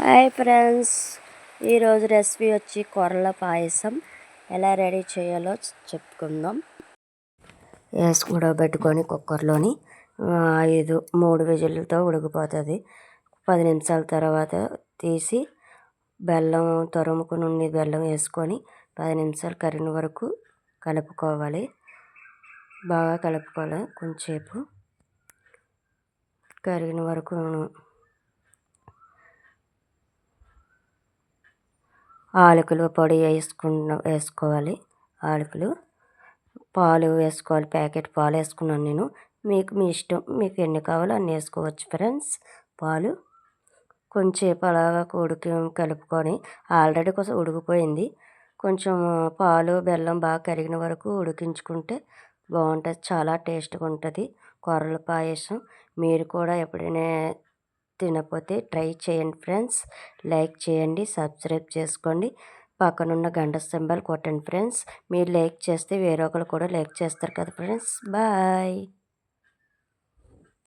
Hi friends, ఈరోజు recipe వచ్చి కొర్రల పాయసం ఎలా రెడీ చేయాలో చెప్పుకుందాం. ఉడకబెట్టుకొని కుక్కర్లోని 3 విజిల్తో ఉడికిపోతుంది. 10 నిమిషాల తర్వాత తీసి బెల్లం తురుముకుని బెల్లం వేసుకొని 10 నిమిషాలు కరిగిన వరకు కలుపుకోవాలి. బాగా కలుపుకోవాలి. కొంచెంసేపు కరిగిన వరకు ఆలుకలు పొడి వేసుకోవాలి. ఆలుకలు, పాలు వేసుకోవాలి. ప్యాకెట్ పాలు వేసుకున్నాను నేను. మీ ఇష్టం, మీకు ఎన్ని కావాలో అన్ని వేసుకోవచ్చు ఫ్రెండ్స్. పాలు కొంచెంసేపు అలాగా కలుపుకొని ఆల్రెడీ కొంచెం ఉడికిపోయింది. కొంచెం పాలు బెల్లం బాగా కరిగిన వరకు ఉడికించుకుంటే బాగుంటుంది. చాలా టేస్ట్గా ఉంటుంది కొర్రల పాయసం. మీరు కూడా ఎప్పుడైనా తినకపోతే ట్రై చేయండి ఫ్రెండ్స్. లైక్ చేయండి, సబ్స్క్రైబ్ చేసుకోండి, పక్కనున్న గంట సింబల్ కొట్టండి ఫ్రెండ్స్. మీరు లైక్ చేస్తే వేరొకరు కూడా లైక్ చేస్తారు కదా ఫ్రెండ్స్. బాయ్.